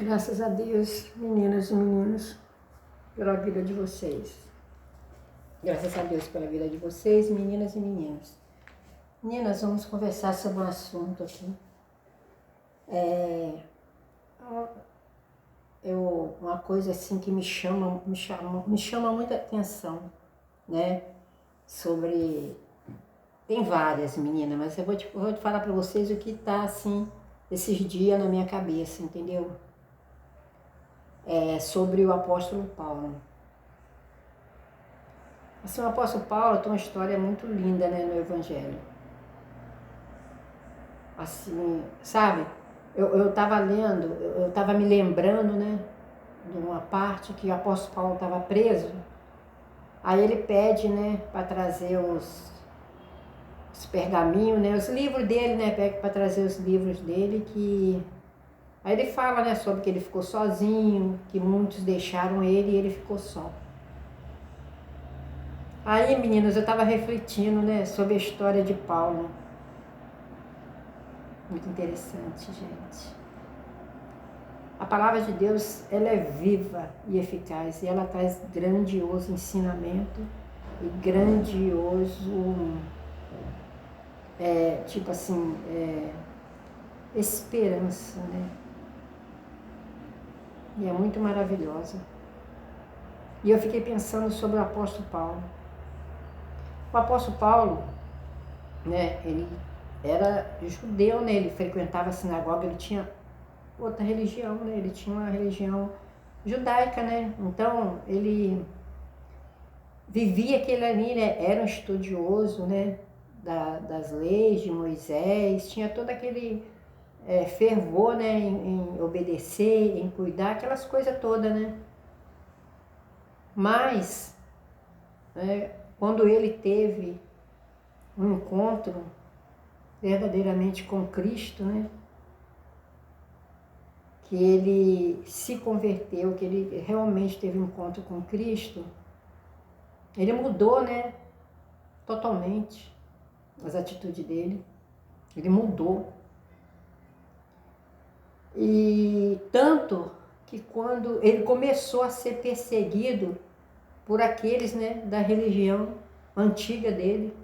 Graças a Deus, meninas e meninos, pela vida de vocês. Graças a Deus pela vida de vocês, meninas e meninos. Meninas, vamos conversar sobre um assunto aqui. Uma coisa assim que me chama muita atenção, né? Tem várias, meninas, mas eu vou te falar para vocês o que tá assim, esses dias na minha cabeça, entendeu? Sobre o apóstolo Paulo. Assim, o apóstolo Paulo tem uma história muito linda, né, no Evangelho. Assim, sabe? Eu estava lendo, eu estava me lembrando, né, de uma parte que o apóstolo Paulo estava preso. Aí ele pede, né, para trazer os pergaminhos, né, os livros dele, né, pede para trazer os livros dele que... Aí ele fala, né, sobre que ele ficou sozinho, que muitos deixaram ele e ele ficou só. Aí, meninas, eu estava refletindo, né, sobre a história de Paulo. Muito interessante, gente. A palavra de Deus, ela é viva e eficaz e ela traz grandioso ensinamento e grandioso, esperança, né? E é muito maravilhosa. E eu fiquei pensando sobre o apóstolo Paulo. O apóstolo Paulo, né, ele era judeu, né? Ele frequentava a sinagoga, ele tinha outra religião, né? Ele tinha uma religião judaica, né? Então, ele vivia aquele ali, né? Era um estudioso, né? Das leis de Moisés, tinha todo aquele fervor, né? Em obedecer, em cuidar, aquelas coisas todas, né? Mas, quando ele teve um encontro verdadeiramente com Cristo, né? Que ele se converteu, que ele realmente teve um encontro com Cristo, ele mudou, né, totalmente as atitudes dele, ele mudou. E tanto que quando ele começou a ser perseguido por aqueles, né, da religião antiga dele,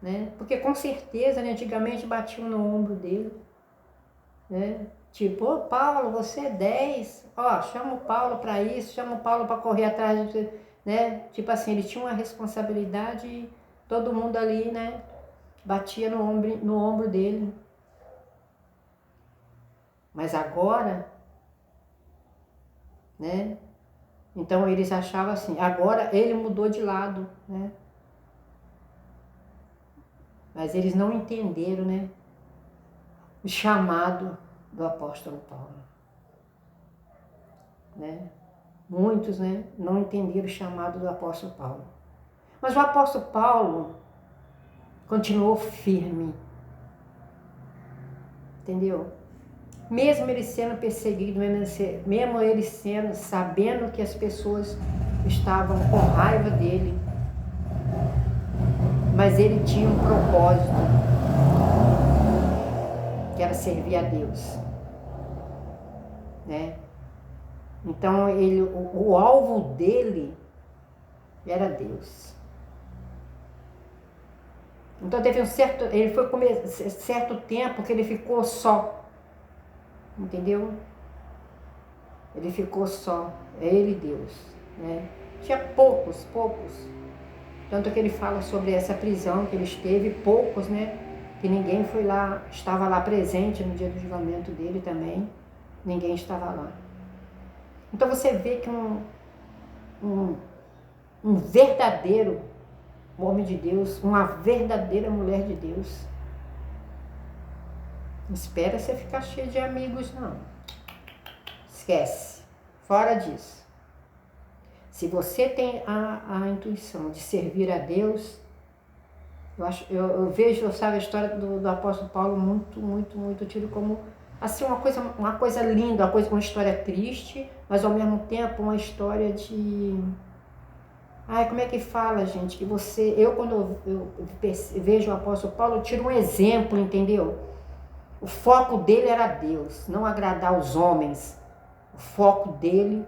né, porque com certeza, né, antigamente batiam no ombro dele, né, tipo, ô Paulo, você é 10, ó, chama o Paulo para isso, chama o Paulo para correr atrás de você, né? Tipo assim, ele tinha uma responsabilidade e todo mundo ali, né, batia no ombro dele. Mas agora, né? Então eles achavam assim, agora ele mudou de lado, né? Mas eles não entenderam, né, o chamado do apóstolo Paulo, né? Muitos, né, não entenderam o chamado do apóstolo Paulo. Mas o apóstolo Paulo continuou firme, entendeu? Mesmo ele sendo perseguido, mesmo ele sabendo que as pessoas estavam com raiva dele, mas ele tinha um propósito, que era servir a Deus, né? Então o alvo dele era Deus. Então teve ele foi comer certo tempo que ele ficou só, entendeu? Ele ficou só, ele e Deus, né? Tinha poucos, tanto que ele fala sobre essa prisão que ele esteve, poucos, né? Que ninguém foi lá, estava lá presente no dia do julgamento dele também, ninguém estava lá. Então você vê que um verdadeiro homem de Deus, uma verdadeira mulher de Deus, não espera você ficar cheio de amigos, não. Esquece. Fora disso. Se você tem a intuição de servir a Deus, eu vejo, sabe, a história do apóstolo Paulo muito tido como assim, uma coisa linda, uma história triste, mas ao mesmo tempo uma história de... Ai, como é que fala, gente? Que quando eu vejo o apóstolo Paulo, eu tiro um exemplo, entendeu? O foco dele era Deus, não agradar os homens. O foco dele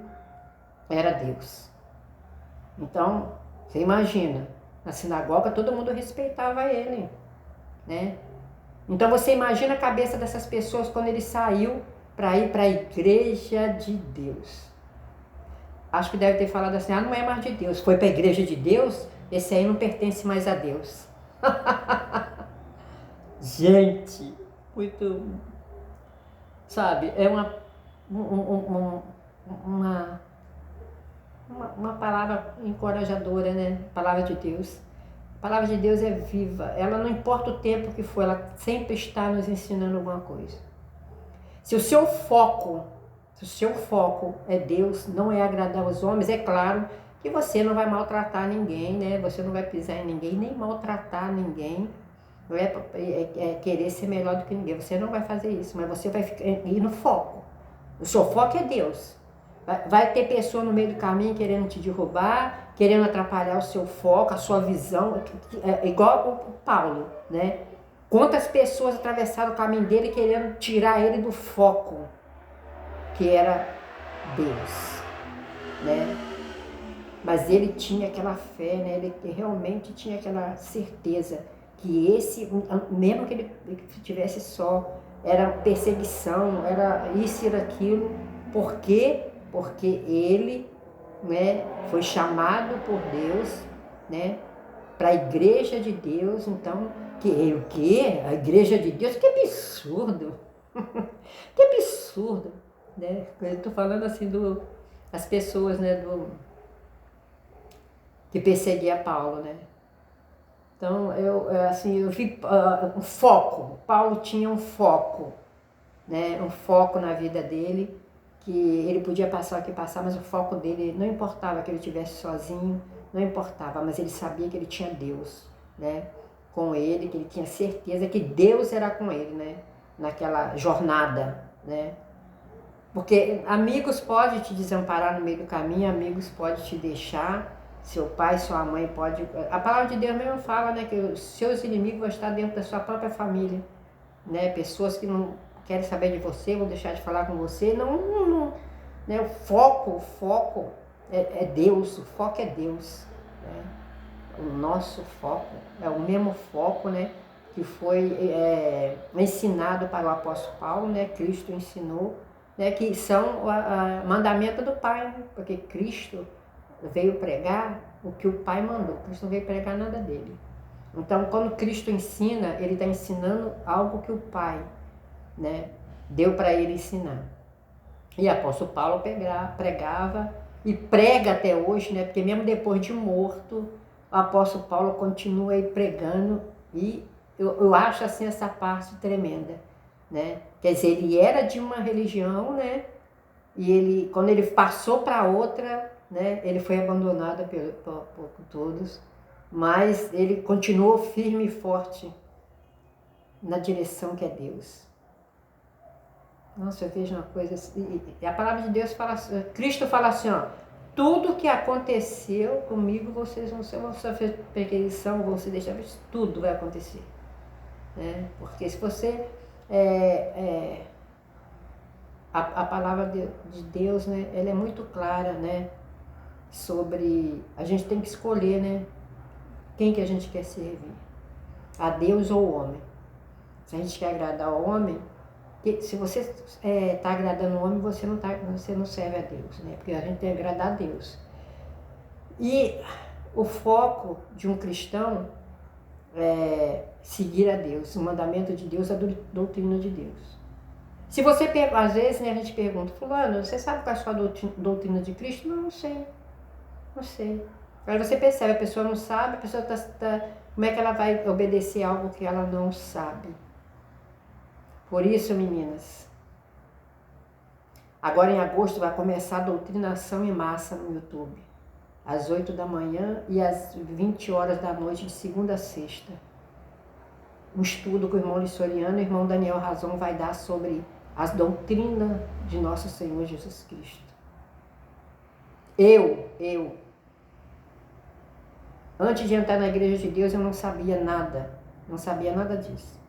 era Deus. Então, você imagina, na sinagoga todo mundo respeitava ele, né? Então você imagina a cabeça dessas pessoas quando ele saiu para ir para a igreja de Deus. Acho que deve ter falado assim, não é mais de Deus, foi para a igreja de Deus, esse aí não pertence mais a Deus. Gente, muito, sabe, é uma palavra encorajadora, né? Palavra de Deus. A palavra de Deus é viva, ela não importa o tempo que for, ela sempre está nos ensinando alguma coisa. Se o seu foco é Deus, não é agradar os homens, é claro que você não vai maltratar ninguém, né? Você não vai pisar em ninguém, nem maltratar ninguém. Não é querer ser melhor do que ninguém. Você não vai fazer isso, mas você vai ir no foco. O seu foco é Deus. Vai ter pessoa no meio do caminho querendo te derrubar, querendo atrapalhar o seu foco, a sua visão, igual o Paulo, né? Quantas pessoas atravessaram o caminho dele querendo tirar ele do foco, que era Deus, né? Mas ele tinha aquela fé, né? Ele realmente tinha aquela certeza que esse, mesmo que ele tivesse só, era perseguição, era isso e aquilo, por quê? Porque ele, né, foi chamado por Deus, né, para a igreja de Deus. Então, o quê? A igreja de Deus? Que absurdo! Que absurdo, né? Eu estou falando assim as pessoas, né, que perseguia Paulo, né? Então, eu vi um foco. Paulo tinha um foco, né? Um foco na vida dele, que ele podia passar o que passar, mas o foco dele não importava que ele estivesse sozinho, não importava, mas ele sabia que ele tinha Deus, né? Com ele, que ele tinha certeza que Deus era com ele, né? Naquela jornada, né? Porque amigos podem te desamparar no meio do caminho, amigos podem te deixar, seu pai, sua mãe pode... A palavra de Deus mesmo fala, né, que os seus inimigos vão estar dentro da sua própria família, né? Pessoas que não querem saber de você, vão deixar de falar com você. Não, né? O foco é Deus, o foco é Deus, né? O nosso foco é o mesmo foco, né, que foi ensinado para o apóstolo Paulo, né? Cristo ensinou, né, que são o mandamento do Pai, né? Porque Cristo veio pregar o que o Pai mandou. Cristo não veio pregar nada dele. Então, quando Cristo ensina, ele está ensinando algo que o Pai, né, deu para ele ensinar. E o apóstolo Paulo pregava e prega até hoje, né, porque mesmo depois de morto, o apóstolo Paulo continua aí pregando. E eu acho assim essa parte tremenda, né? Quer dizer, ele era de uma religião, né? E ele, quando ele passou para outra, né, ele foi abandonado por todos, mas ele continuou firme e forte na direção que é Deus. Nossa, eu vejo uma coisa assim, e a palavra de Deus fala, Cristo fala assim, ó, tudo que aconteceu comigo, vocês vão sofrer perseguição, vão se deixar, tudo vai acontecer, né? Porque se você a palavra de Deus, né, ela é muito clara, né, sobre a gente tem que escolher, né, quem que a gente quer servir, a Deus ou o homem. Se a gente quer agradar o homem, se você está agradando o homem, você não serve a Deus, né, porque a gente tem que agradar a Deus. E o foco de um cristão é seguir a Deus, o mandamento de Deus, a doutrina de Deus. Se você, às vezes, né, a gente pergunta, fulano, você sabe qual é a sua doutrina de Cristo? Não sei. Aí você percebe, a pessoa não sabe, a pessoa como é que ela vai obedecer algo que ela não sabe? Por isso, meninas, agora em agosto vai começar a doutrinação em massa no YouTube, às 8 da manhã e às 20 horas da noite, de segunda a sexta. Um estudo com o irmão Lissoriano e o irmão Daniel Razon vai dar sobre as doutrinas de nosso Senhor Jesus Cristo. Antes de entrar na igreja de Deus, eu não sabia nada disso.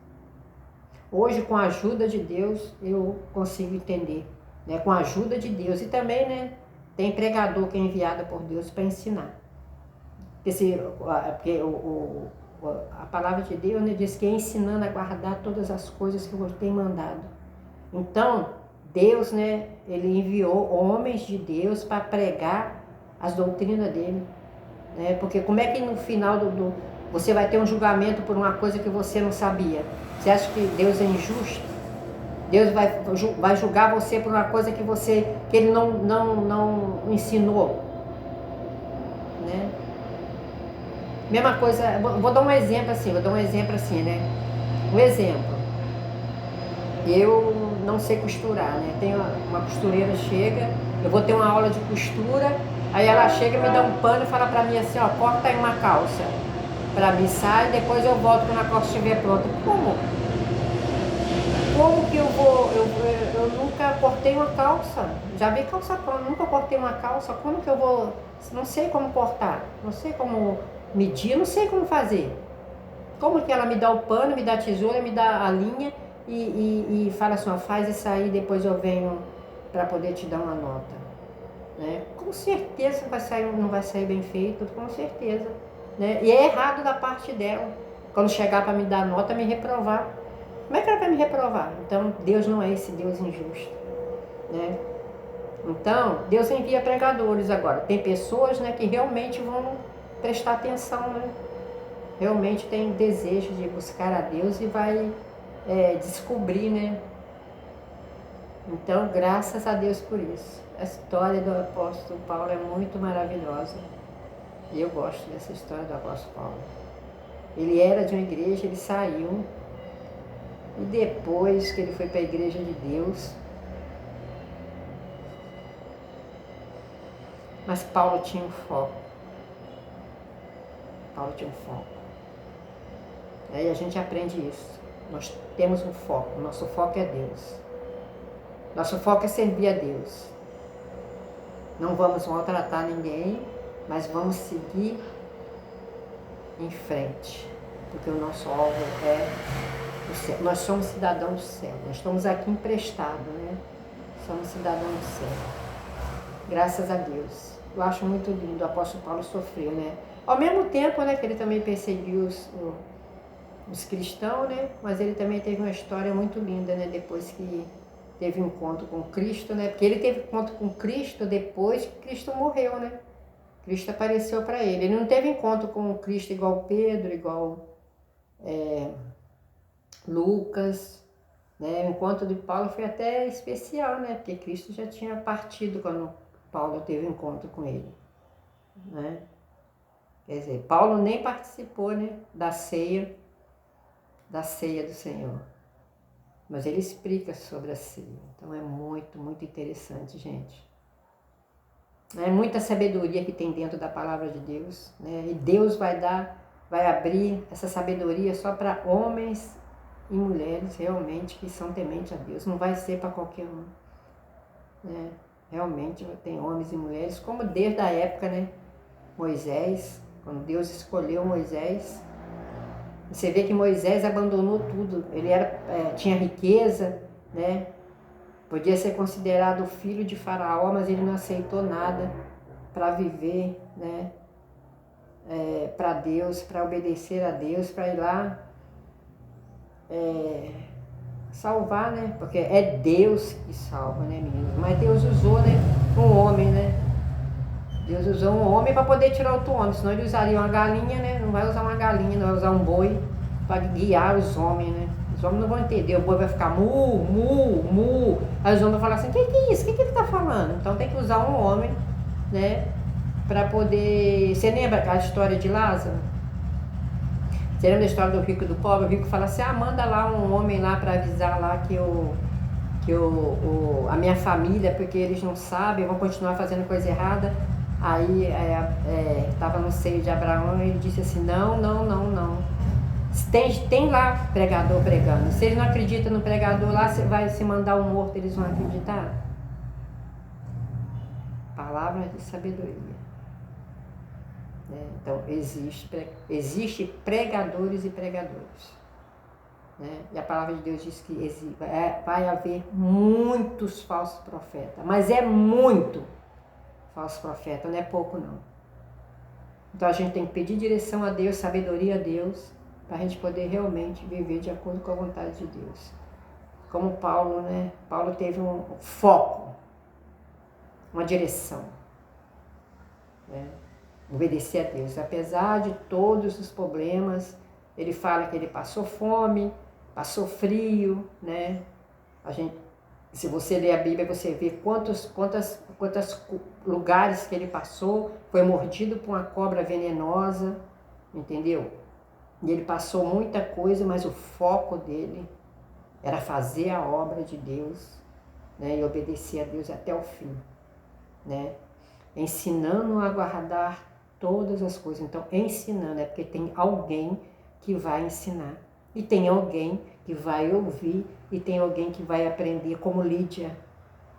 Hoje, com a ajuda de Deus, eu consigo entender, né? Com a ajuda de Deus. E também, né, tem pregador que é enviado por Deus para ensinar. Porque a palavra de Deus, né, diz que é ensinando a guardar todas as coisas que eu tenho mandado. Então, Deus, né, ele enviou homens de Deus para pregar as doutrinas dele. Né? Porque como é que no final você vai ter um julgamento por uma coisa que você não sabia? Você acha que Deus é injusto? Deus vai julgar você por uma coisa que ele não ensinou? Né? Mesma coisa, vou dar um exemplo assim, né? Um exemplo. Eu não sei costurar, né? Tem uma costureira chega, eu vou ter uma aula de costura, aí ela chega e me dá um pano e fala pra mim assim, ó, corta aí uma calça pra mim, sai, depois eu volto quando a calça estiver pronta. Como? Como que eu vou? Eu nunca cortei uma calça, já vi calça pronta, nunca cortei uma calça, como que eu vou? Não sei como cortar, não sei como medir, não sei como fazer. Como que ela me dá o pano, me dá a tesoura, me dá a linha e fala assim, ó, faz isso aí, depois eu venho para poder te dar uma nota. Né? Com certeza não vai sair bem feito, com certeza. Né? E é errado da parte dela, quando chegar para me dar nota, me reprovar. Como é que ela vai me reprovar? Então, Deus não é esse Deus injusto. Né? Então, Deus envia pregadores agora. Tem pessoas, né, que realmente vão prestar atenção, né? Realmente tem desejo de buscar a Deus e vai descobrir, né? Então, graças a Deus por isso. A história do apóstolo Paulo é muito maravilhosa. E eu gosto dessa história do apóstolo Paulo. Ele era de uma igreja, ele saiu. E depois que ele foi para a igreja de Deus. Mas Paulo tinha um foco. Paulo tinha um foco. Aí a gente aprende isso. Nós temos um foco. Nosso foco é Deus. Nosso foco é servir a Deus. Não vamos maltratar ninguém, mas vamos seguir em frente. Porque o nosso alvo é o céu. Nós somos cidadãos do céu. Nós estamos aqui emprestados, né? Somos cidadãos do céu. Graças a Deus. Eu acho muito lindo. O apóstolo Paulo sofreu, né? Ao mesmo tempo, né, que ele também perseguiu os cristãos, né? Mas ele também teve uma história muito linda, né? Depois que teve um encontro com Cristo, né? Porque ele teve um encontro com Cristo depois que Cristo morreu, né? Cristo apareceu para ele. Ele não teve encontro com Cristo igual Pedro, igual Lucas, né? O encontro de Paulo foi até especial, né? Porque Cristo já tinha partido quando Paulo teve encontro com ele, né? Quer dizer, Paulo nem participou, né, da ceia do Senhor. Mas ele explica sobre a ceia. Então é muito, muito interessante, gente. É muita sabedoria que tem dentro da palavra de Deus, né? E Deus vai abrir essa sabedoria só para homens e mulheres realmente que são tementes a Deus. Não vai ser para qualquer um, né? Realmente tem homens e mulheres, como desde a época, né? Moisés, quando Deus escolheu Moisés, você vê que Moisés abandonou tudo. Ele tinha riqueza, né? Podia ser considerado filho de Faraó, mas ele não aceitou nada para viver, né? Para Deus, para obedecer a Deus, para ir lá salvar, né? Porque é Deus que salva, né, meninos? Mas Deus usou, né, um homem, né? Deus usou um homem para poder tirar outro homem, senão ele usaria uma galinha, né? Não vai usar uma galinha, não vai usar um boi para guiar os homens, né? Os homens não vão entender, o boi vai ficar mu, mu, mu. Aí os homens vão falar assim, o que é isso? O que ele está falando? Então tem que usar um homem, né? Para poder... Você lembra aquela história de Lázaro? Você lembra da história do rico e do pobre? O rico fala assim, manda lá um homem lá para avisar lá que a minha família, porque eles não sabem, vão continuar fazendo coisa errada. Aí estava no seio de Abraão e ele disse assim, não. Tem lá pregador pregando. Se ele não acredita no pregador lá, vai se mandar um morto, eles vão acreditar? Palavras de sabedoria. Então, existe pregadores e pregadores. né? E a palavra de Deus diz que vai haver muitos falsos profetas, mas é muito falso profeta, não é pouco não. Então a gente tem que pedir direção a Deus, sabedoria a Deus, para a gente poder realmente viver de acordo com a vontade de Deus. Como Paulo, né? Paulo teve um foco, uma direção, né? Obedecer a Deus. Apesar de todos os problemas, ele fala que ele passou fome, passou frio, né? Se você ler a Bíblia, você vê quantos lugares que ele passou, foi mordido por uma cobra venenosa, entendeu? E ele passou muita coisa, mas o foco dele era fazer a obra de Deus, né? E obedecer a Deus até o fim, né? Ensinando a guardar todas as coisas. Então, ensinando é porque tem alguém que vai ensinar. E tem alguém que vai ouvir e tem alguém que vai aprender, como Lídia,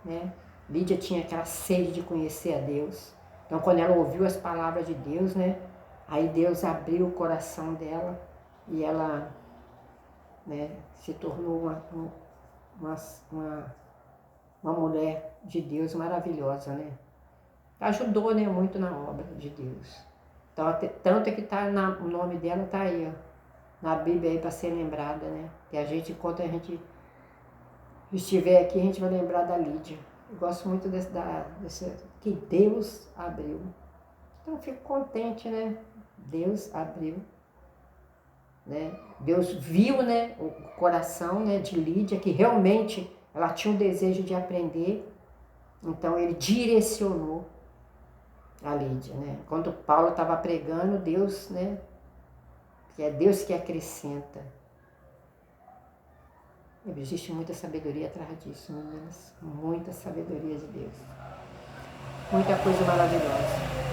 né? Lídia tinha aquela sede de conhecer a Deus. Então, quando ela ouviu as palavras de Deus, né? Aí Deus abriu o coração dela e ela, né, se tornou uma mulher de Deus maravilhosa, né? Ajudou, né, muito na obra de Deus. Então, tanto é que o nome dela está aí, ó, na Bíblia aí para ser lembrada, né? Que a gente, enquanto a gente estiver aqui, a gente vai lembrar da Lídia. Eu gosto muito desse que Deus abriu. Então eu fico contente, né? Deus abriu, né? Deus viu, né, o coração, né, de Lídia, que realmente ela tinha um desejo de aprender. Então ele direcionou a Lídia, né? Quando Paulo estava pregando, Deus, né, que é Deus que acrescenta. Existe muita sabedoria atrás disso, meninas. Muita sabedoria de Deus. Muita coisa maravilhosa.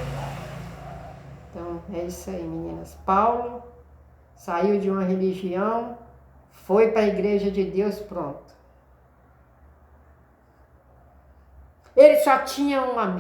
Então, é isso aí, meninas. Paulo saiu de uma religião, foi para a igreja de Deus, pronto. Ele só tinha um amigo.